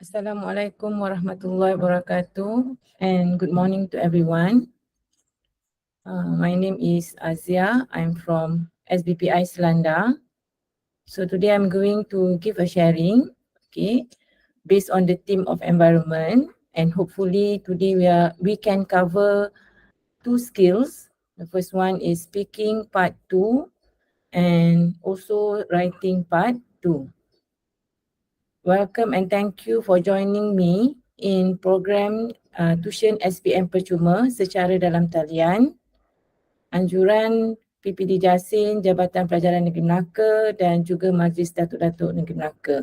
Assalamualaikum warahmatullahi wabarakatuh and good morning to everyone. My name is Aziah. I'm from SBPI Selanda. So today I'm going to give a sharing, based on the theme of environment, and hopefully today we can cover two skills. The first one is speaking part 2 and also writing part 2. Welcome and thank you for joining me in program Tuisyen SPM Percuma secara dalam talian. Anjuran PPD Jasin, Jabatan Pelajaran Negeri Melaka dan juga Majlis Datuk-Datuk Negeri Melaka.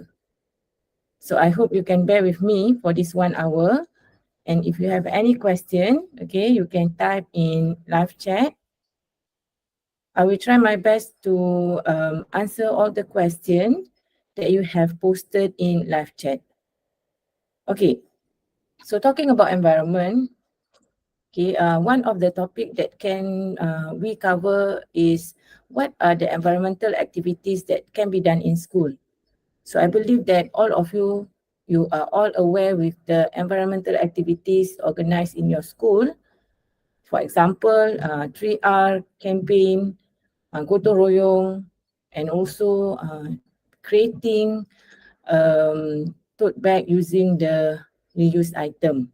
So I hope you can bear with me for this 1 hour. And if you have any question, you can type in live chat. I will try my best to answer all the questions that you have posted in live chat. Okay, so talking about environment, one of the topic that can we cover is what are the environmental activities that can be done in school. So I believe that all of you are all aware with the environmental activities organized in your school. For example, 3R campaign, gotong royong, and also creating tote bag using the reused item.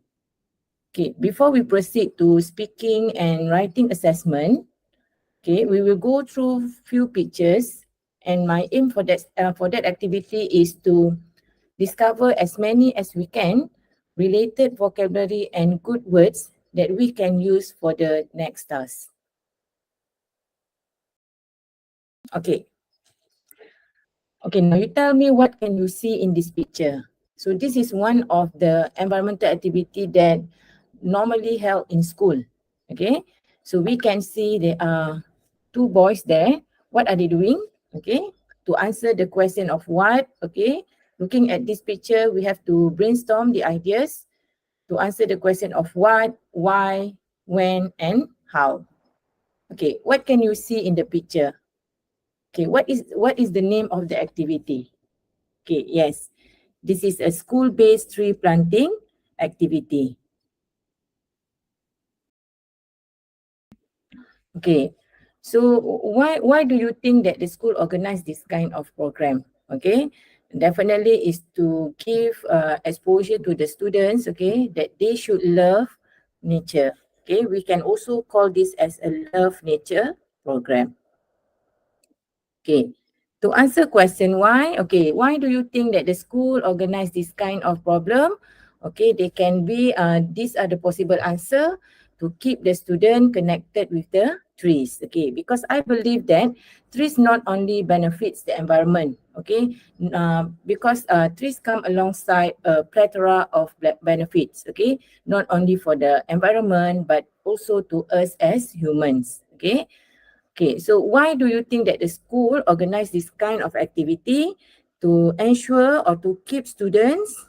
Okay, before we proceed to speaking and writing assessment, we will go through few pictures, and my aim for that activity is to discover as many as we can related vocabulary and good words that we can use for the next task. Okay, now you tell me what can you see in this picture. So this is one of the environmental activity that normally held in school. Okay, so we can see there are 2 boys there. What are they doing? Okay, to answer the question of what, looking at this picture, we have to brainstorm the ideas to answer the question of what, why, when, and how. Okay, what can you see in the picture? Okay, what is the name of the activity? Okay, yes, this is a school-based tree planting activity. Okay, so why do you think that the school organized this kind of program? Okay, definitely is to give exposure to the students, that they should love nature. Okay, we can also call this as a love nature program. Okay, to answer question why, why do you think that the school organized this kind of problem? Okay, they can be, these are the possible answer to keep the student connected with the trees. Okay, because I believe that trees not only benefits the environment, because trees come alongside a plethora of benefits, not only for the environment but also to us as humans. Okay, so why do you think that the school organize this kind of activity to ensure or to keep students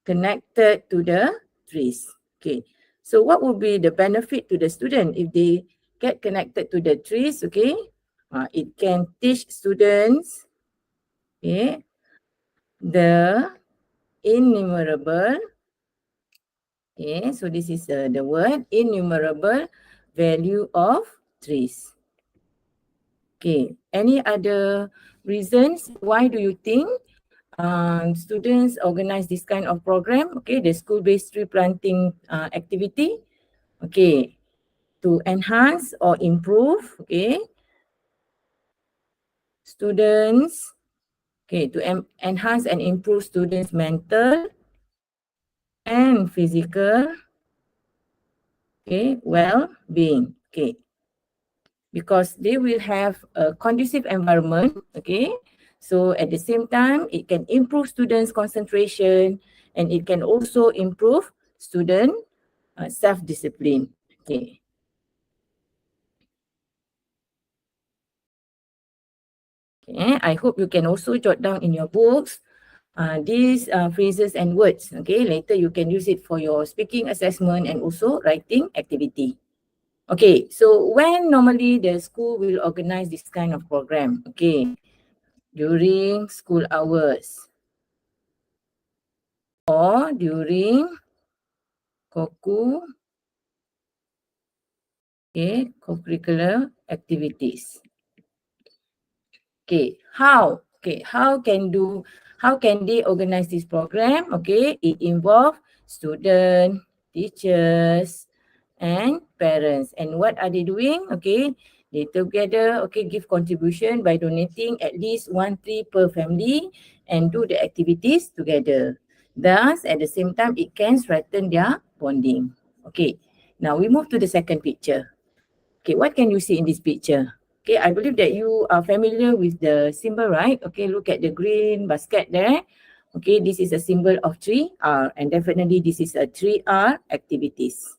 connected to the trees? Okay, so what would be the benefit to the student if they get connected to the trees? It can teach students, the innumerable, so this is the word innumerable value of trees. Okay, any other reasons why do you think students organize this kind of program? Okay, the school-based tree planting activity. Okay, to enhance or improve, students, to enhance and improve students' mental and physical, well-being. Okay, because they will have a conducive environment, so at the same time, it can improve students' concentration and it can also improve student self-discipline. Okay. I hope you can also jot down in your books these phrases and words. Later you can use it for your speaking assessment and also writing activity. Okay, so when normally the school will organize this kind of program? During school hours. or during co-curricular activities. How can they organize this program? It involves students, teachers, and parents. And what are they doing? They together give contribution by donating at least 1 tree per family and do the activities together. Thus, at the same time, it can strengthen their bonding. Now we move to the second picture. What can you see in this picture? I believe that you are familiar with the symbol, right? Look at the green basket there. This is a symbol of 3R, and definitely this is a 3R activities.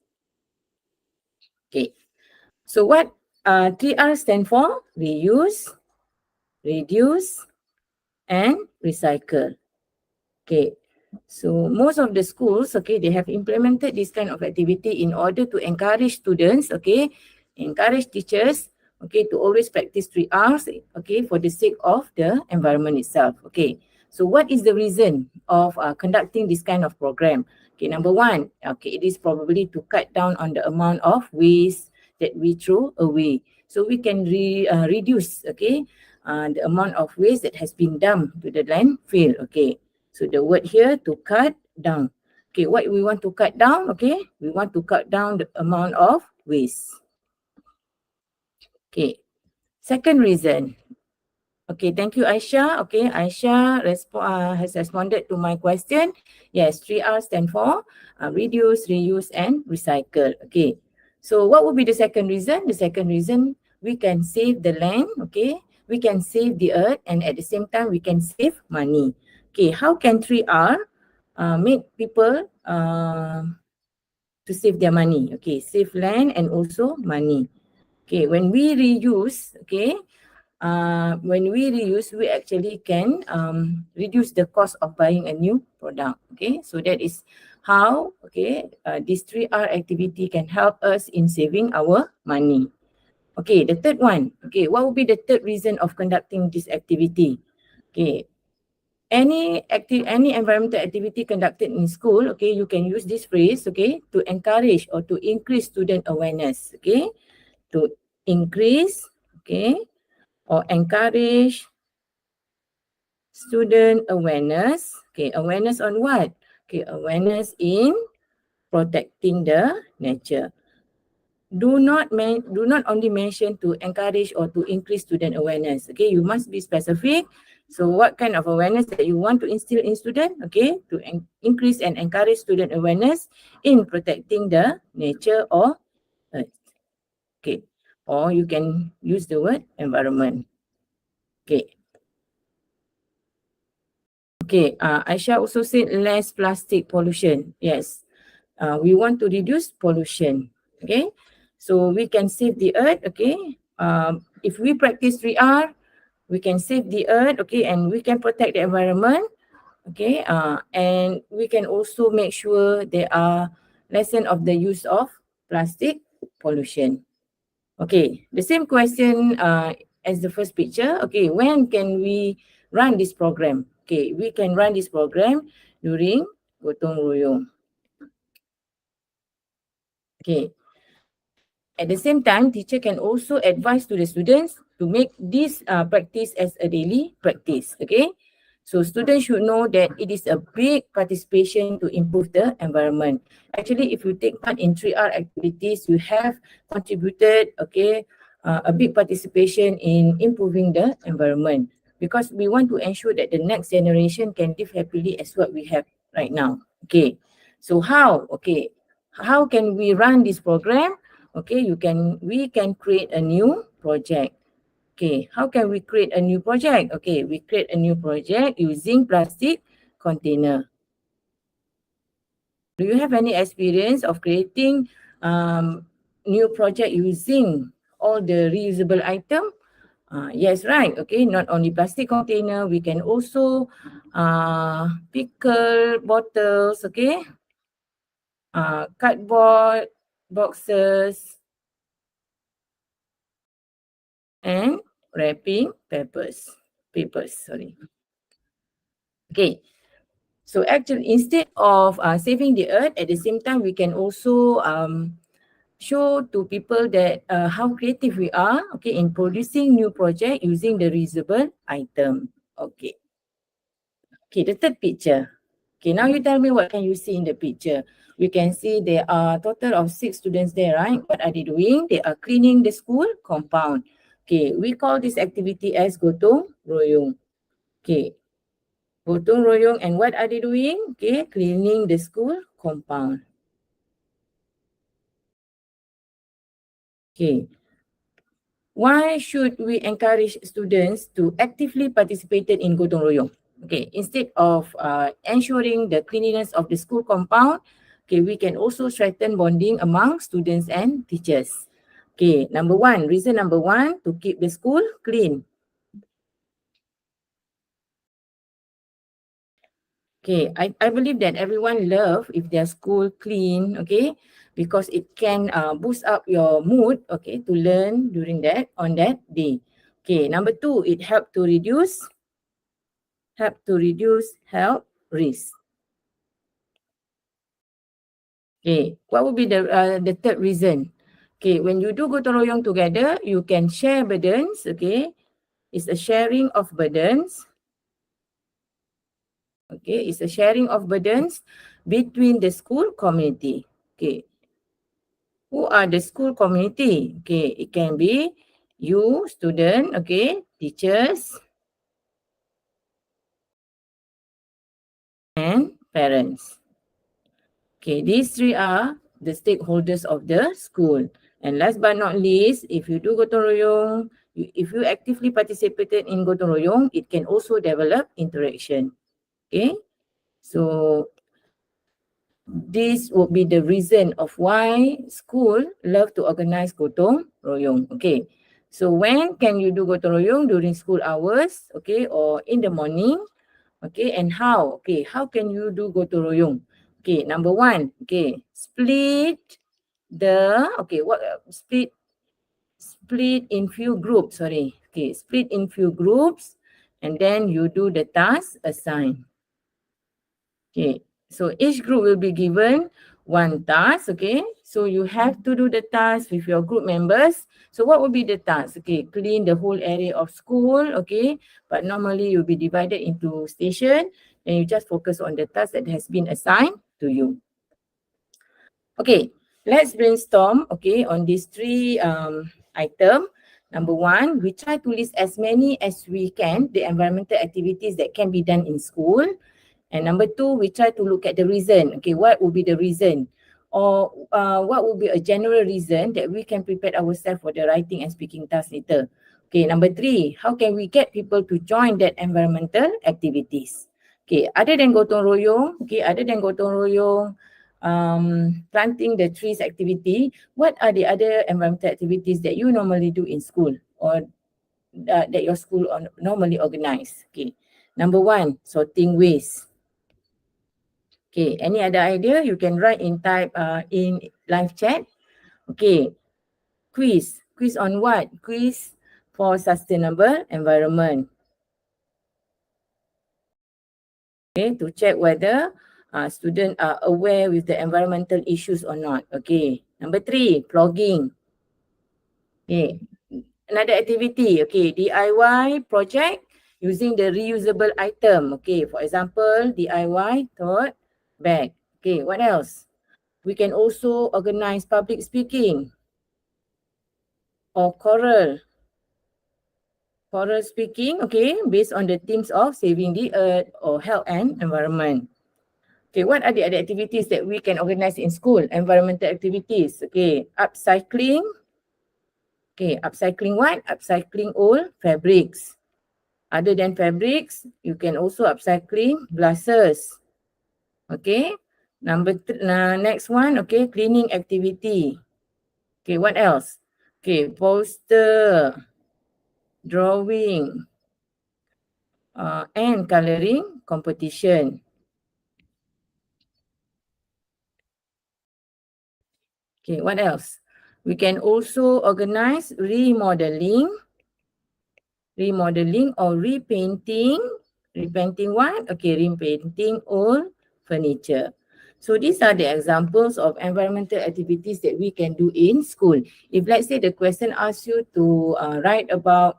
So what 3R stand for? Reuse, reduce, and recycle. So most of the schools, they have implemented this kind of activity in order to encourage students, encourage teachers, to always practice 3Rs, for the sake of the environment itself. So what is the reason of conducting this kind of program? Number one, it is probably to cut down on the amount of waste that we throw away. So we can reduce, the amount of waste that has been dumped to the landfill. So the word here, to cut down. What we want to cut down? We want to cut down the amount of waste. Second reason. Thank you, Aisha. Aisha has responded to my question. Yes, 3R stand for reduce, reuse, and recycle. So what would be the second reason? The second reason, we can save the land, we can save the earth, and at the same time, we can save money. How can 3R make people to save their money? Save land and also money. When we reuse, we actually can reduce the cost of buying a new product. So that is how this 3R activity can help us in saving our money. The third one. What would be the third reason of conducting this activity? Any environmental activity conducted in school, you can use this phrase, to encourage or to increase student awareness. To increase, or encourage student awareness. Awareness on what? Awareness in protecting the nature. Do not only mention to encourage or to increase student awareness. You must be specific. So what kind of awareness that you want to instill in student? To increase and encourage student awareness in protecting the nature or earth. Or you can use the word environment. Aisha also said less plastic pollution. Yes, we want to reduce pollution. So we can save the earth. If we practice 3R, we can save the earth. And we can protect the environment. And we can also make sure there are lessen of the use of plastic pollution. The same question as the first picture. When can we run this program? We can run this program during gotong royong. At the same time, teacher can also advise to the students to make this practice as a daily practice. So students should know that it is a big participation to improve the environment. Actually, if you take part in 3R activities, you have contributed, a big participation in improving the environment, because we want to ensure that the next generation can live happily as what we have right now. So how? How can we run this program? We can create a new project. How can we create a new project? We create a new project using plastic container. Do you have any experience of creating new project using all the reusable item? Yes, right. Not only plastic container, we can also pickle bottles, cardboard boxes, and wrapping papers. So actually, instead of saving the earth, at the same time, we can also show to people that how creative we are, okay, in producing new project using the reusable item. Okay. Okay, the third picture. Okay, now you tell me what can you see in the picture. We can see there are total of 6 students there, right? What are they doing? They are cleaning the school compound. Okay, we call this activity as gotong royong. Okay, gotong royong, and what are they doing? Okay, cleaning the school compound. Okay, why should we encourage students to actively participate in gotong royong? Okay, instead of ensuring the cleanliness of the school compound, okay, we can also strengthen bonding among students and teachers. Okay, reason number one, to keep the school clean. Okay, I believe that everyone love if their school clean, okay, because it can boost up your mood, okay, to learn during on that day. Okay, number two, it help to reduce health risk. Okay, what would be the third reason? Okay, when you do gotong royong together, you can share burdens, okay. It's a sharing of burdens. Okay, it's a sharing of burdens between the school community. Okay, who are the school community? Okay, it can be you, student, okay, teachers, and parents. Okay, these three are the stakeholders of the school. And last but not least, if you do gotong royong, if you actively participated in gotong royong, it can also develop interaction. Okay, so this would be the reason of why school love to organize gotong royong. Okay, so when can you do gotong royong? During school hours, okay, or in the morning, okay, and how? Okay, how can you do gotong royong? Okay, number one, okay, split in few groups, split in few groups, and then you do the task assigned. Okay, so each group will be given one task, okay? So you have to do the task with your group members. So what will be the task? Okay, clean the whole area of school, okay? But normally you'll be divided into station and you just focus on the task that has been assigned to you. Okay, let's brainstorm, okay, on these three items. Number one, we try to list as many as we can, the environmental activities that can be done in school. And number two, we try to look at the reason. Okay, what would be the reason? Or what would be a general reason that we can prepare ourselves for the writing and speaking task later? Okay, number three, how can we get people to join that environmental activities? Okay, other than gotong royong, planting the trees activity, what are the other environmental activities that you normally do in school or that your school normally organize? Okay, number one, sorting waste. Okay, any other idea? You can write in live chat. Okay, quiz. Quiz on what? Quiz for sustainable environment. Okay, to check whether students are aware with the environmental issues or not. Okay, number three, plogging. Okay, another activity. Okay, DIY project using the reusable item. Okay, for example, DIY tote bag. Okay, what else? We can also organize public speaking or choral speaking, okay, based on the themes of saving the earth or health and environment. Okay, what are the other activities that we can organize in school? Environmental activities, okay, upcycling. Okay, upcycling what? Upcycling old fabrics. Other than fabrics, you can also upcycling glasses. Okay, next one, okay, cleaning activity. Okay, what else? Okay, poster, drawing, and coloring competition. Okay, what else? We can also organize remodeling or repainting Repainting what? Okay, repainting old furniture. So these are the examples of environmental activities that we can do in school. If let's say the question asks you to write about,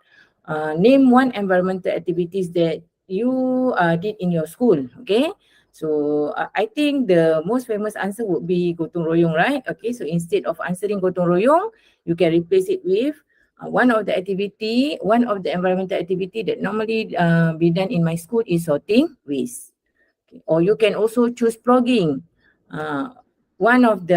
name one environmental activities that you did in your school, okay? So I think the most famous answer would be gotong royong, right? Okay, so instead of answering gotong royong, you can replace it with one of the environmental activity that normally be done in my school is sorting waste. Okay. Or you can also choose plugging. One of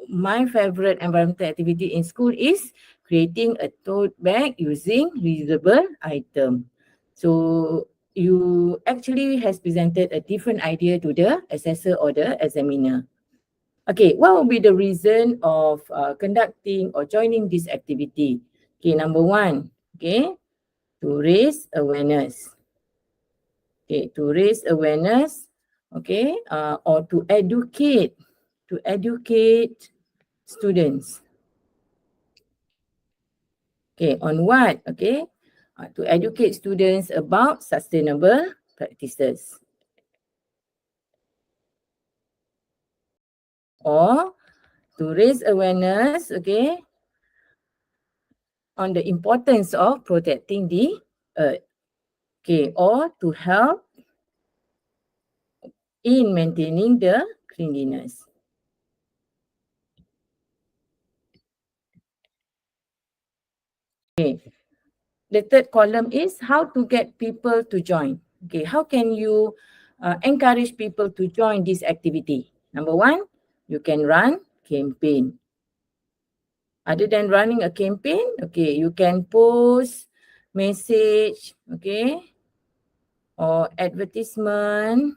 my favorite environmental activity in school is creating a tote bag using reusable item. So you actually has presented a different idea to the assessor or the examiner. Okay, what will be the reason of conducting or joining this activity? Okay, number one, okay, to raise awareness. Okay, to raise awareness, okay, or to educate students. Okay, on what? Okay, to educate students about sustainable practices. Or to raise awareness, okay, on the importance of protecting the earth. Okay, or to help in maintaining the cleanliness. Okay, the third column is how to get people to join. Okay, how can you encourage people to join this activity? Number one, you can run campaign. Other than running a campaign, okay, you can post message, okay, or advertisement,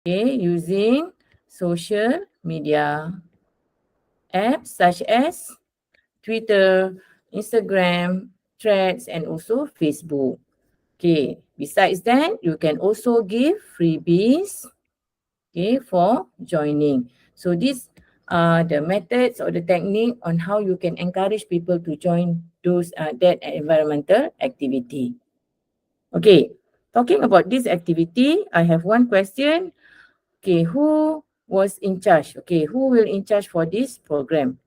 okay, using social media apps such as Twitter, Instagram, Threads, and also Facebook. Okay, besides that, you can also give freebies, okay, for joining. So these are the methods or the technique on how you can encourage people to join that environmental activity. Okay, talking about this activity, I have one question. Okay, who was in charge? Okay, who will in charge for this program?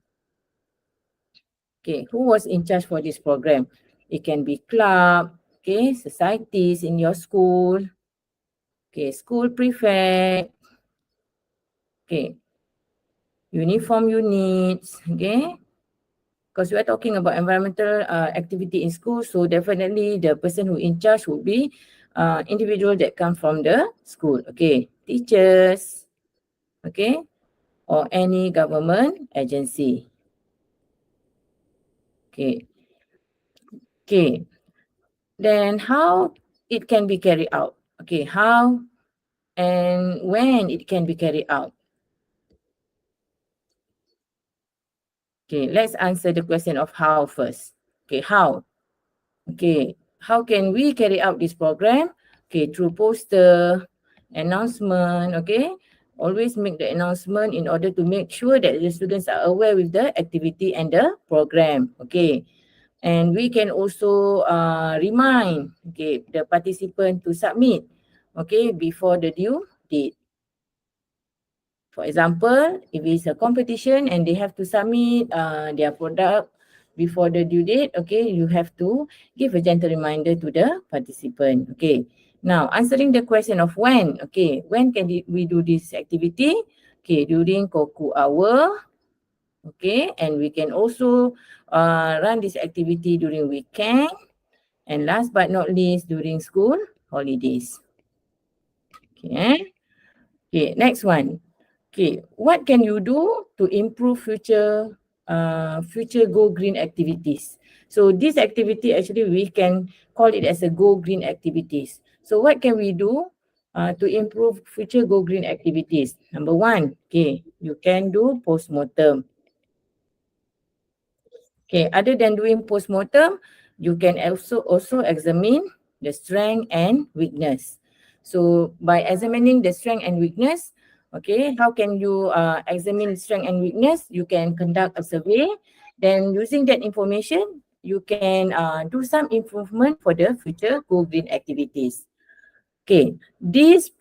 Okay, who was in charge for this program? It can be club, okay, societies in your school, okay, school prefect, okay, uniform units, okay. Because we are talking about environmental activity in school, so definitely the person who in charge would be individual that come from the school, okay, teachers, okay, or any government agency. Okay. Okay. Then how it can be carried out? Okay, how and when it can be carried out? Okay, let's answer the question of how first. Okay, how? Okay, how can we carry out this program? Okay, through poster, announcement, okay? Always make the announcement in order to make sure that the students are aware with the activity and the program, okay? And we can also remind, okay, the participant to submit, okay, before the due date. For example, if it's a competition and they have to submit their product before the due date, okay, you have to give a gentle reminder to the participant, okay. Now, answering the question of when, okay, when can we do this activity? Okay, during Koku hour, okay, and we can also run this activity during weekend, and last but not least, during school holidays. Okay, okay, next one. Okay, what can you do to improve future Go Green activities? So this activity actually we can call it as a Go Green activities. So what can we do to improve future Go Green activities? Number one, okay, you can do postmortem. Okay, other than doing postmortem, you can also examine the strength and weakness. So by examining the strength and weakness, okay, how can you examine strength and weakness? You can conduct a survey. Then using that information, you can do some improvement for the future Go Green activities. Okay, this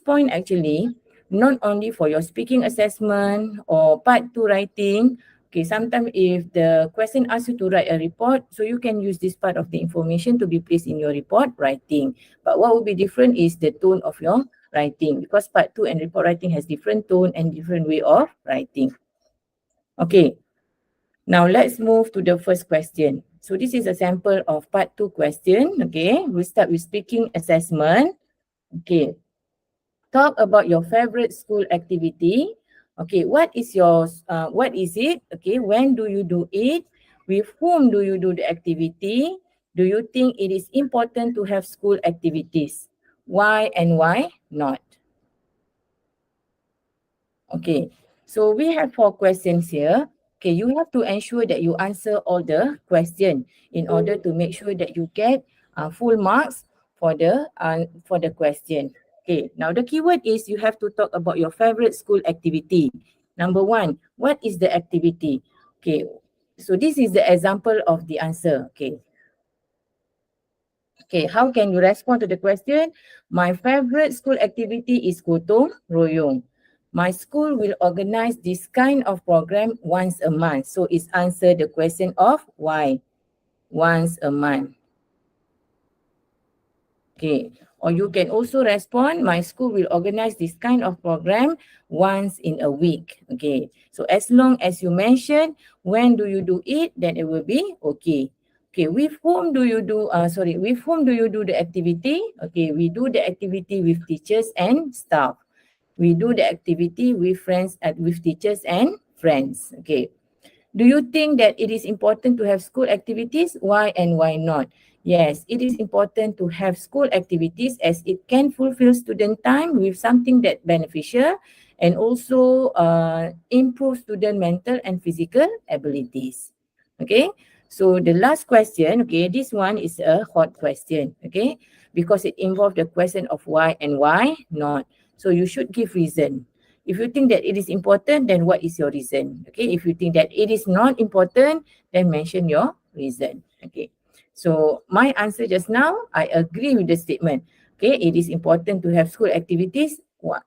point actually not only for your speaking assessment or part 2 writing. Okay, sometimes if the question asks you to write a report, so you can use this part of the information to be placed in your report writing. But what will be different is the tone of your writing, because part 2 and report writing has different tone and different way of writing. Okay, now let's move to the first question. So this is a sample of part 2 question. Okay, we'll start with speaking assessment. Okay, talk about your favorite school activity. Okay, what is it? Okay, when do you do it? With whom do you do the activity? Do you think it is important to have school activities? Why and why not? Okay, so we have 4 questions here. Okay, you have to ensure that you answer all the questions in order to make sure that you get full marks for the question. Okay, now the keyword is you have to talk about your favorite school activity. Number 1, what is the activity? Okay, so this is the example of the answer. Okay, how can you respond to the question? My favorite school activity is gotong royong. My school will organize this kind of program once a month. So it's answer the question of why. Once a month. Okay, or you can also respond, my school will organize this kind of program once in a week. Okay, so as long as you mention when do you do it, then it will be okay. Okay, with whom do you do the activity? Okay, we do the activity with teachers and staff. We do the activity with with teachers and friends. Okay. Do you think that it is important to have school activities? Why and why not? Yes, it is important to have school activities as it can fulfill student time with something that beneficial and also improve student mental and physical abilities. Okay, so the last question, okay, this one is a hot question, okay, because it involves the question of why and why not. So you should give reason. If you think that it is important, then what is your reason? Okay, if you think that it is not important, then mention your reason. Okay, so my answer just now, I agree with the statement. Okay, it is important to have school activities.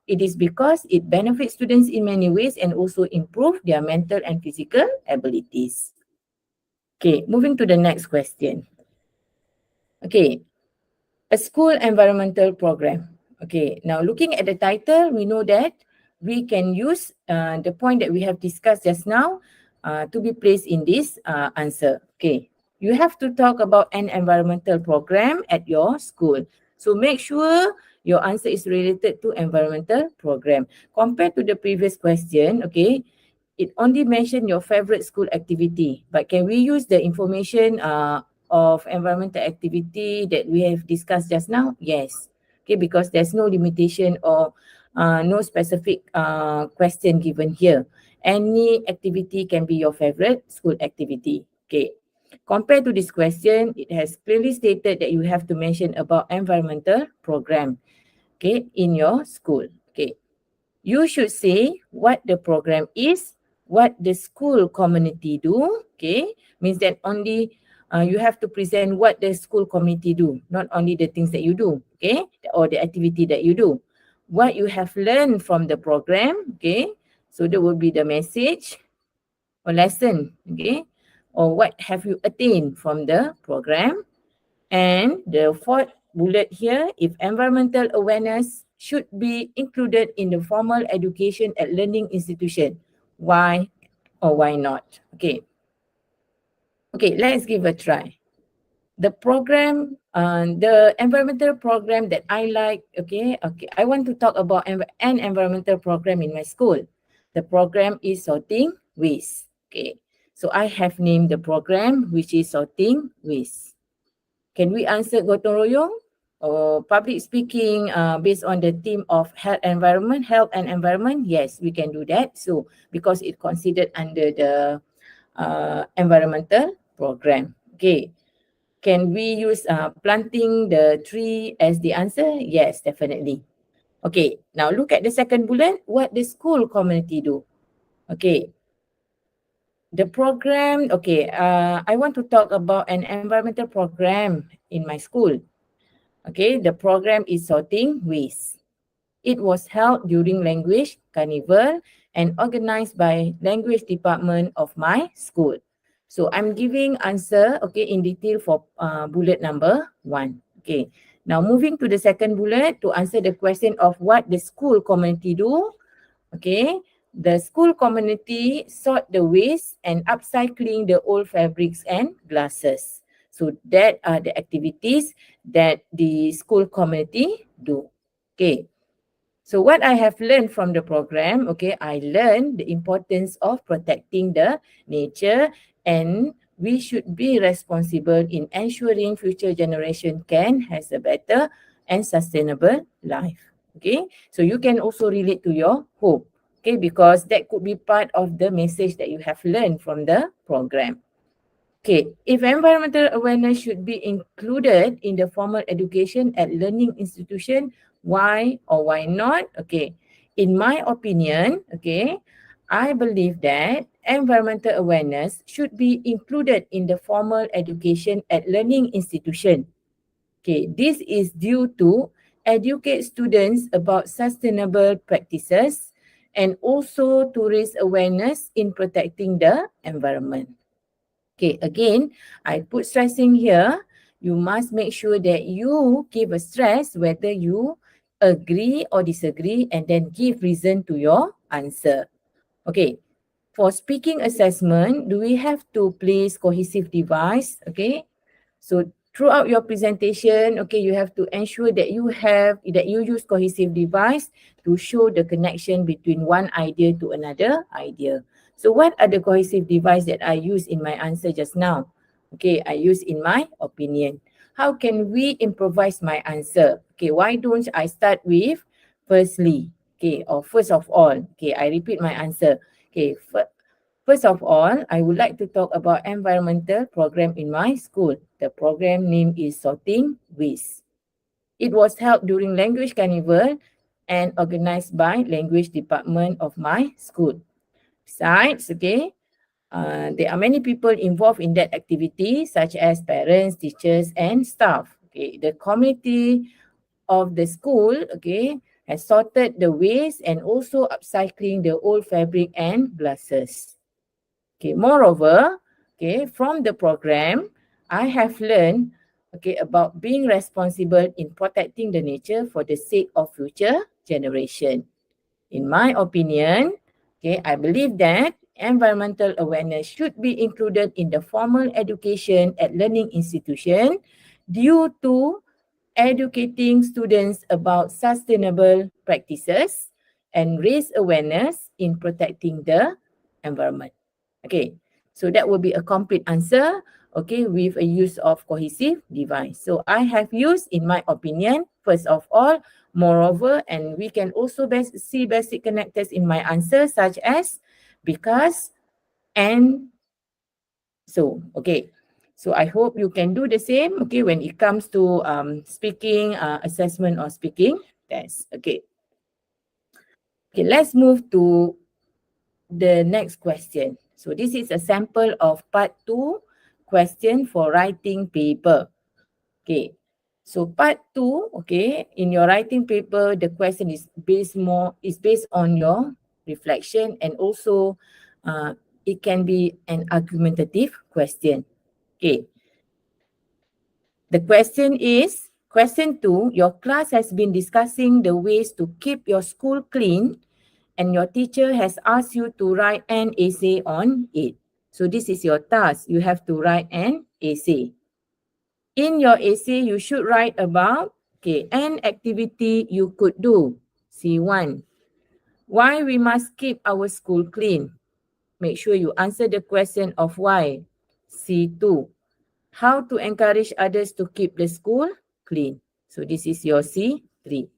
It is because it benefits students in many ways and also improve their mental and physical abilities. Okay, moving to the next question. Okay, a school environmental program. Okay, now looking at the title, we know that we can use the point that we have discussed just now to be placed in this answer. Okay, you have to talk about an environmental program at your school. So make sure your answer is related to environmental program. Compared to the previous question, okay, it only mentioned your favorite school activity. But can we use the information of environmental activity that we have discussed just now? Yes. Okay, because there's no limitation or no specific question given here. Any activity can be your favorite school activity. Okay. Compared to this question, it has clearly stated that you have to mention about environmental program, okay, in your school. Okay. You should say what the program is, what the school community do, okay? Means that only you have to present what the school community do, not only the things that you do, okay? Or the activity that you do. What you have learned from the program, okay? So that will be the message or lesson, okay? Or what have you attained from the program? And the fourth bullet here, if environmental awareness should be included in the formal education at learning institution. Why or why not? Okay. Okay, let's give a try. The program, the environmental program that I like, okay, I want to talk about an environmental program in my school. The program is sorting waste. Okay, so I have named the program which is sorting waste. Can we answer gotong royong or public speaking based on the theme of health and environment? Yes, we can do that. So because it considered under the environmental program. Okay. Can we use planting the tree as the answer? Yes, definitely. Okay, now look at the second bullet. What the school community do? Okay. The program, okay, I want to talk about an environmental program in my school. Okay, the program is sorting waste. It was held during language carnival and organized by language department of my school. So I'm giving answer, okay, in detail for bullet number 1. Okay, now moving to the second bullet to answer the question of what the school community do. Okay, the school community sort the waste and upcycling the old fabrics and glasses. So that are the activities that the school community do. Okay. So what I have learned from the program, okay, I learned the importance of protecting the nature, and we should be responsible in ensuring future generation can has a better and sustainable life. Okay, so you can also relate to your home, okay, because that could be part of the message that you have learned from the program. Okay, if environmental awareness should be included in the formal education at learning institution, why or why not? Okay, in my opinion, okay, I believe that environmental awareness should be included in the formal education at learning institution. Okay, this is due to educate students about sustainable practices and also to raise awareness in protecting the environment. Okay, again, I put stressing here. You must make sure that you give a stress whether you agree or disagree and then give reason to your answer. Okay, for speaking assessment, do we have to place cohesive device? Okay, so throughout your presentation, okay, you have to ensure that you use cohesive device to show the connection between one idea to another idea. So what are the cohesive device that I use in my answer just now? Okay, I use in my opinion. How can we improvise my answer? Okay, why don't I start with firstly? Okay, or first of all. Okay, I repeat my answer. Okay, first of all, I would like to talk about environmental program in my school. The program name is Sorting Waste. It was held during Language Carnival and organized by Language Department of my school. Besides, okay, there are many people involved in that activity, such as parents, teachers, and staff. Okay, the community of the school, okay, has sorted the waste and also upcycling the old fabric and glasses. Okay, moreover, okay, from the program, I have learned, okay, about being responsible in protecting the nature for the sake of future generation. In my opinion, okay, I believe that environmental awareness should be included in the formal education at learning institution due to educating students about sustainable practices and raise awareness in protecting the environment. Okay, so that will be a complete answer, okay, with a use of cohesive device. So I have used, in my opinion, first of all, moreover, and we can also see basic connectors in my answer such as because and so. Okay, so I hope you can do the same, okay, when it comes to speaking assessment or speaking test. Okay. Okay, let's move to the next question. So this is a sample of part 2 question for writing paper. Okay. So part 2, okay, in your writing paper, the question is based on your reflection, and also it can be an argumentative question. Okay. The question is, question 2, your class has been discussing the ways to keep your school clean and your teacher has asked you to write an essay on it. So this is your task. You have to write an essay. In your essay, you should write about, okay, an activity you could do. C1. Why we must keep our school clean. Make sure you answer the question of why. C2. How to encourage others to keep the school clean. So this is your C3.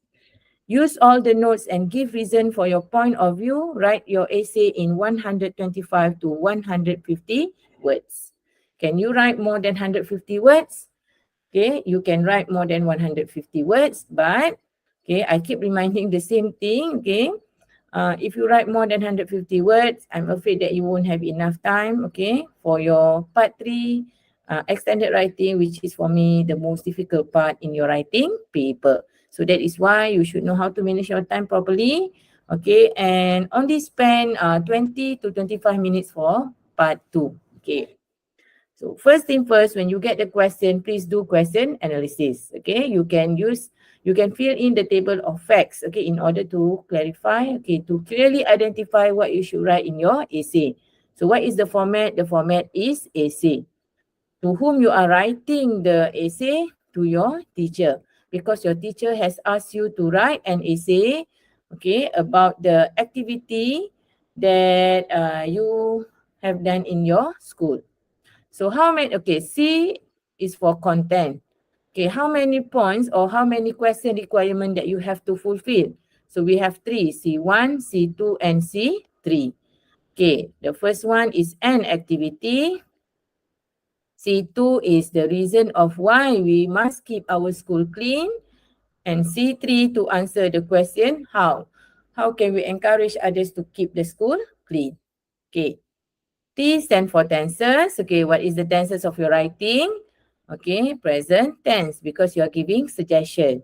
Use all the notes and give reason for your point of view. Write your essay in 125 to 150 words. Can you write more than 150 words? Okay, you can write more than 150 words, but okay, I keep reminding the same thing, okay. If you write more than 150 words, I'm afraid that you won't have enough time, okay, for your part 3, extended writing, which is for me the most difficult part in your writing paper. So that is why you should know how to manage your time properly, okay, and only spend 20 to 25 minutes for part 2, okay. So first thing first, when you get the question, please do question analysis, okay. You can fill in the table of facts, okay, in order to clarify, okay, to clearly identify what you should write in your essay. So what is the format? The format is essay. To whom you are writing the essay? To your teacher, because your teacher has asked you to write an essay, okay, about the activity that you have done in your school. So how many, okay, C is for content. Okay, how many points or how many question requirement that you have to fulfill? So we have 3, C1, C2 and C3. Okay, the first one is an activity. C2 is the reason of why we must keep our school clean. And C3 to answer the question, how? How can we encourage others to keep the school clean? Okay. T stand for tenses. Okay, what is the tenses of your writing? Okay, present tense because you are giving suggestion.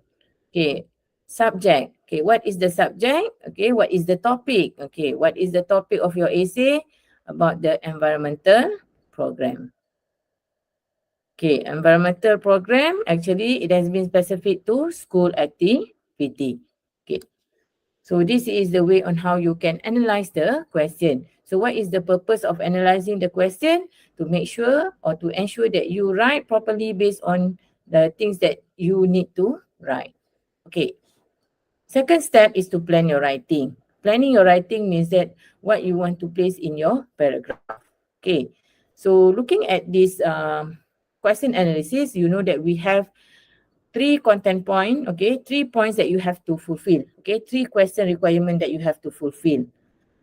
Okay, subject. Okay, what is the subject? Okay, what is the topic? Okay, what is the topic of your essay? About the environmental program. Okay, environmental program, actually it has been specific to school activity. Okay, so this is the way on how you can analyze the question. So what is the purpose of analyzing the question? To make sure or to ensure that you write properly based on the things that you need to write. Okay. Second step is to plan your writing. Planning your writing means that what you want to place in your paragraph. Okay. So looking at this question analysis, you know that we have 3 content point, okay, 3 points that you have to fulfill, okay, 3 question requirement that you have to fulfill.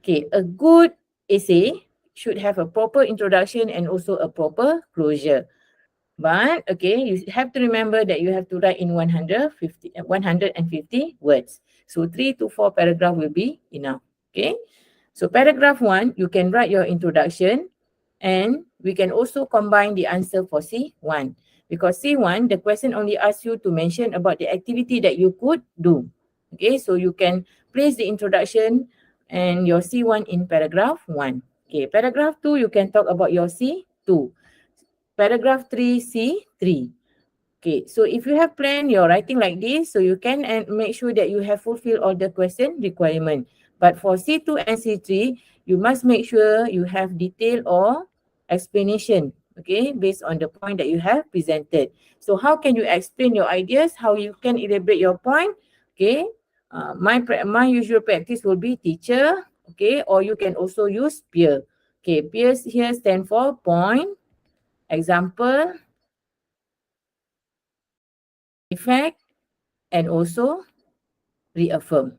Okay, a good essay should have a proper introduction and also a proper closure. But, okay, you have to remember that you have to write in 150 words. So 3 to 4 paragraph will be enough, okay. So paragraph 1, you can write your introduction and we can also combine the answer for C1. Because C1, the question only asks you to mention about the activity that you could do. Okay, so you can place the introduction and your C1 in paragraph 1. Okay, paragraph 2, you can talk about your C2. Paragraph 3, C3. Okay, so if you have planned your writing like this, so you can make sure that you have fulfilled all the question requirement. But for C2 and C3, you must make sure you have detail or explanation, okay, based on the point that you have presented. So how can you explain your ideas? How you can elaborate your point? Okay, my usual practice will be teacher, okay, or you can also use peer. Okay, peers here stand for point, example, effect, and also reaffirm.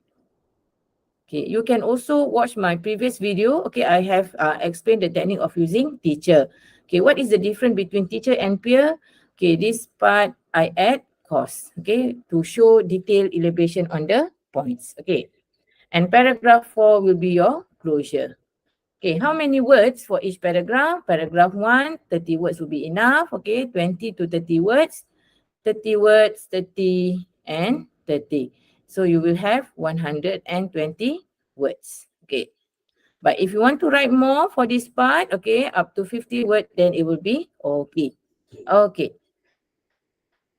Okay, you can also watch my previous video. Okay, I have explained the technique of using teacher. Okay, what is the difference between teacher and peer? Okay, this part I add course, okay, to show detailed elaboration on the points. Okay, and paragraph 4 will be your closure. Okay, how many words for each paragraph? Paragraph 1, 30 words will be enough. Okay, 20 to 30 words. 30 words, 30 and 30. So you will have 120 words. Okay. But if you want to write more for this part, okay, up to 50 words, then it will be okay. Okay.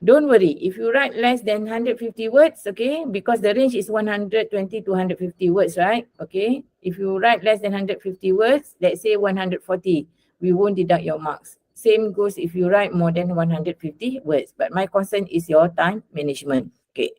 Don't worry, if you write less than 150 words, okay, because the range is 120 to 150 words, right? Okay. If you write less than 150 words, let's say 140, we won't deduct your marks. Same goes if you write more than 150 words. But my concern is your time management. Okay.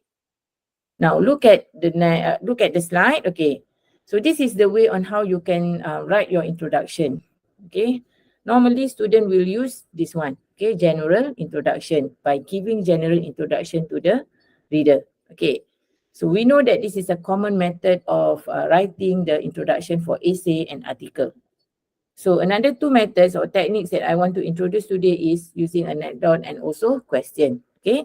Now look at the slide. Okay. So this is the way on how you can write your introduction. Okay. Normally student will use this one. Okay, general introduction, by giving general introduction to the reader. Okay. So we know that this is a common method of writing the introduction for essay and article. So another 2 methods or techniques that I want to introduce today is using anecdote and also question. Okay.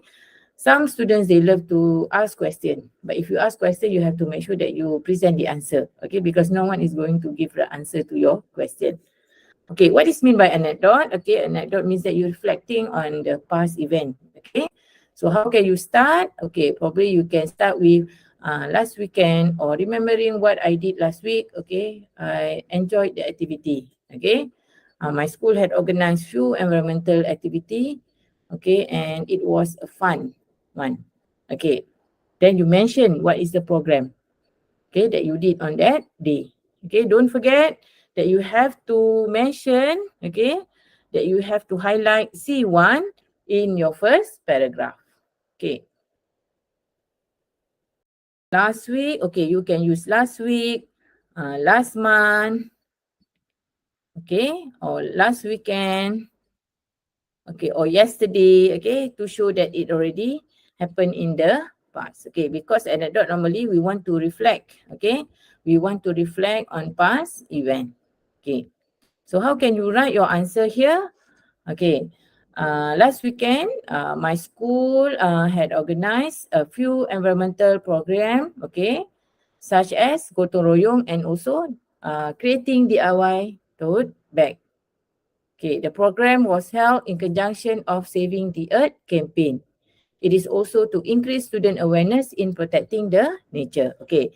Some students, they love to ask question, but if you ask question, you have to make sure that you present the answer, okay? Because no one is going to give the answer to your question. Okay, what is mean by anecdote? Okay, anecdote means that you're reflecting on the past event, okay? So how can you start? Okay, probably you can start with last weekend or remembering what I did last week, okay? I enjoyed the activity, okay? My school had organized few environmental activity, okay? And it was a fun one, okay? Then you mention what is the program, okay, that you did on that day. Okay, don't forget that you have to mention, okay, that you have to highlight C1 in your first paragraph. Okay. Last week, okay, you can use last week, last month, okay, or last weekend, okay, or yesterday, okay, to show that it already happened in the past. Okay, because anecdote normally we want to reflect, okay, we want to reflect on past event. Okay, so how can you write your answer here? Okay, last weekend, my school had organized a few environmental program, okay, such as gotong royong and also creating DIY tote bag. Okay, the program was held in conjunction of Saving the Earth campaign. It is also to increase student awareness in protecting the nature. Okay,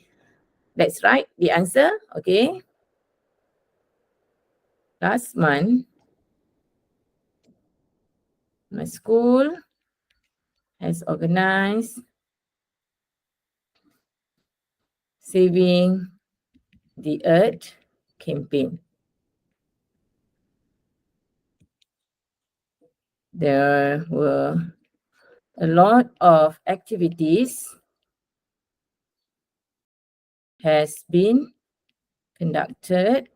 let's write the answer. Okay, last month, my school has organized Saving the Earth campaign. There were a lot of activities has been conducted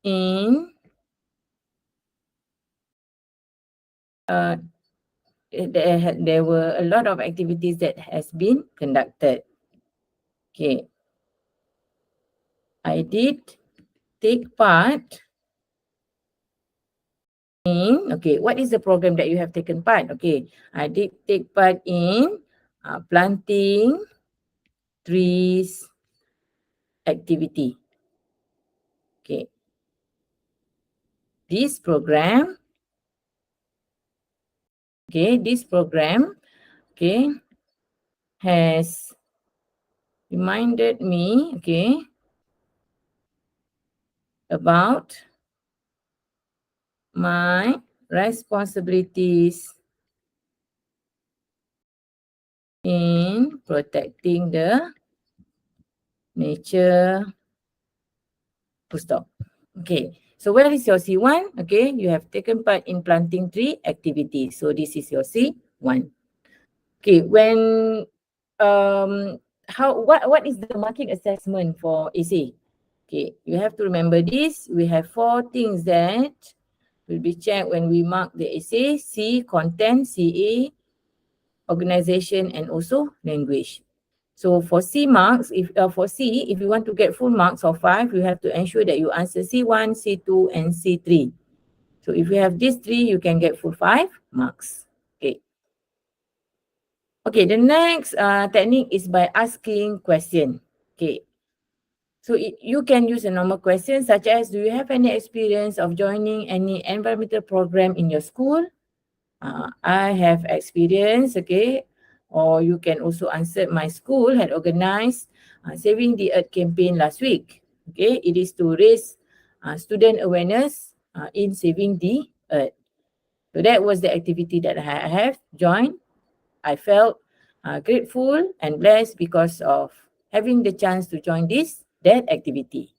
in there were a lot of activities that has been conducted. Okay. I did take part in, okay, what is the program that you have taken part? Okay, I did take part in planting trees activity. Okay. This program, okay, has reminded me, okay, about my responsibilities in protecting the nature. Full stop. Okay, so where is your C1? Okay, you have taken part in planting tree activity. So this is your C1. Okay, when what is the marking assessment for essay? Okay, you have to remember this. We have 4 things that will be checked when we mark the essay: C, content, CA, organization, and also language. So for C marks, if you want to get full marks of 5, you have to ensure that you answer C1, C2, and C3. So if you have these 3, you can get full 5 marks. Okay. Okay, the next technique is by asking question. Okay. So you can use a normal question such as, do you have any experience of joining any environmental program in your school? I have experience, okay. Or you can also answer, my school had organized Saving the Earth campaign last week. Okay, it is to raise student awareness in saving the earth. So that was the activity that I have joined. I felt grateful and blessed because of having the chance to join that activity.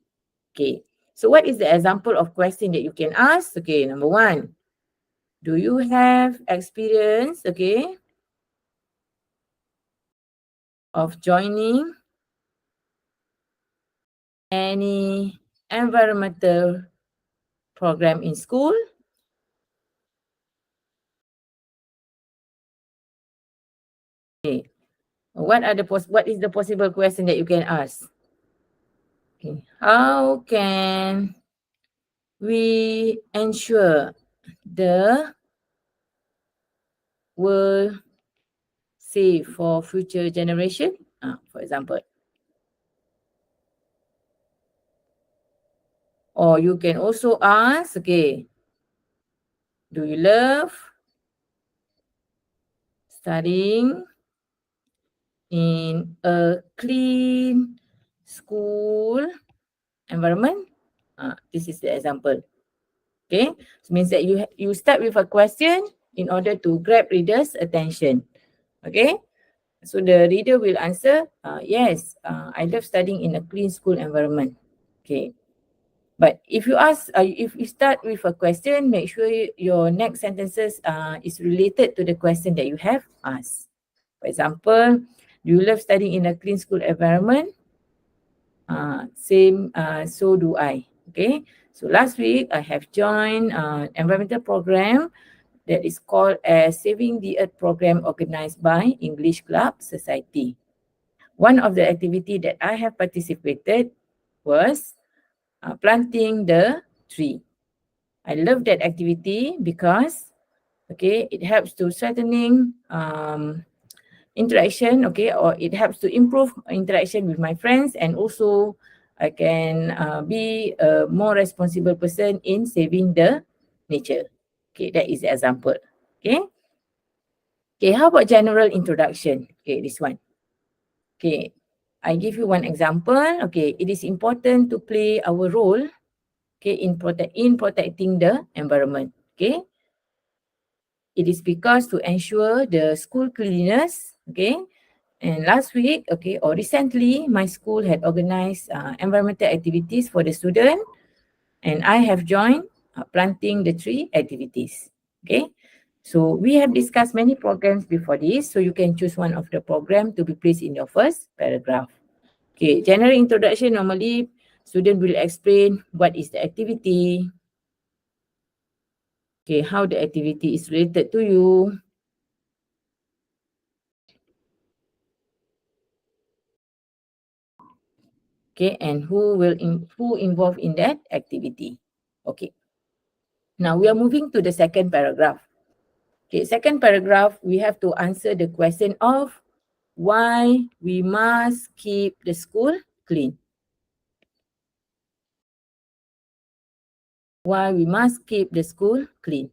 Okay, so what is the example of question that you can ask? Okay, number 1. Do you have experience, okay, of joining any environmental program in school? Okay. What is the possible question that you can ask? Okay. How can we ensure the will save for future generation? For example. Or you can also ask, okay, do you love studying in a clean school environment? This is the example. Okay, so means that you start with a question in order to grab reader's attention. Okay, so the reader will answer, yes, I love studying in a clean school environment. Okay, but if you ask, if you start with a question, make sure your next sentences is related to the question that you have asked. For example, do you love studying in a clean school environment? So do I. Okay, so last week I have joined environmental program that is called as Saving the Earth program organized by English Club Society. One of the activity that I have participated was planting the tree. I love that activity because, okay, it helps to strengthening interaction, okay, or it helps to improve interaction with my friends, and also I can be a more responsible person in saving the nature. Okay, that is the example. Okay. Okay, how about general introduction? Okay, this one. Okay, I give you one example. Okay, it is important to play our role, okay, in protecting the environment. Okay, it is because to ensure the school cleanliness. Okay, and last week, okay, or recently, my school had organized environmental activities for the student, and I have joined planting the tree activities. Okay, so we have discussed many programs before this, so you can choose one of the program to be placed in your first paragraph. Okay, general introduction, normally student will explain what is the activity, okay, how the activity is related to you, okay, and who involved in that activity. Okay, now we are moving to the second paragraph. Okay, second paragraph, we have to answer the question of why we must keep the school clean. Why we must keep the school clean.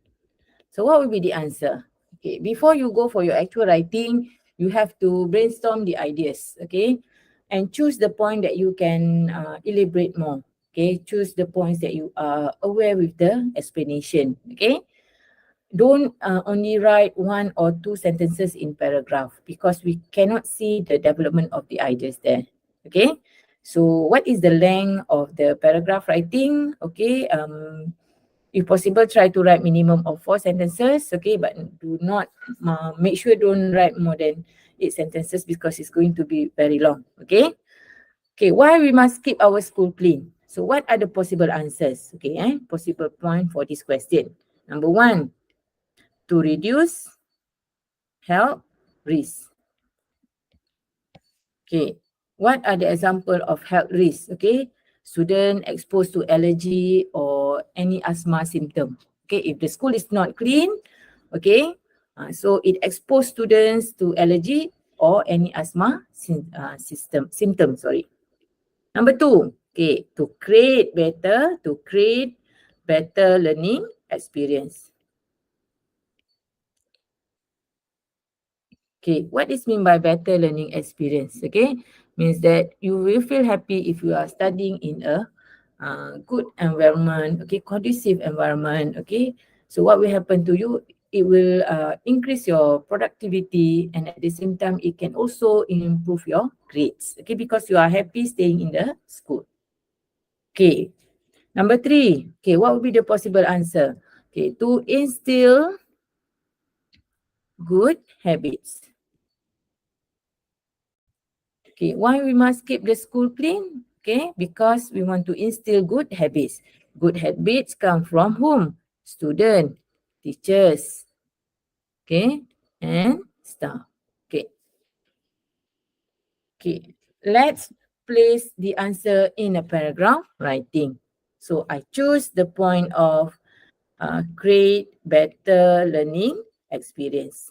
So what will be the answer? Okay, before you go for your actual writing, you have to brainstorm the ideas, okay? And choose the point that you can elaborate more, okay? Choose the points that you are aware with the explanation, okay? Don't only write one or two sentences in paragraph because we cannot see the development of the ideas there, okay? So what is the length of the paragraph writing? Okay, if possible, try to write minimum of 4 sentences, okay, but do not, make sure don't write more than 8 sentences because it's going to be very long, okay? Okay, why we must keep our school clean? So what are the possible answers, okay, possible point for this question? Number 1, to reduce health risk. Okay, what are the example of health risk, okay? Student exposed to allergy or any asthma symptom. Okay, if the school is not clean, okay, so it expose students to allergy or any asthma symptom. Number 2, okay, to create better learning experience. Okay, what is mean by better learning experience? Okay, means that you will feel happy if you are studying in a good environment, okay, conducive environment, okay. So what will happen to you? It will increase your productivity, and at the same time, it can also improve your grades, okay, because you are happy staying in the school. Okay, number 3, okay, what would be the possible answer? Okay, to instill good habits. Okay, why we must keep the school clean? Okay, because we want to instill good habits. Good habits come from whom? Student, teachers, okay, and staff. Okay, okay. Let's place the answer in a paragraph writing. So I choose the point of create better learning experience.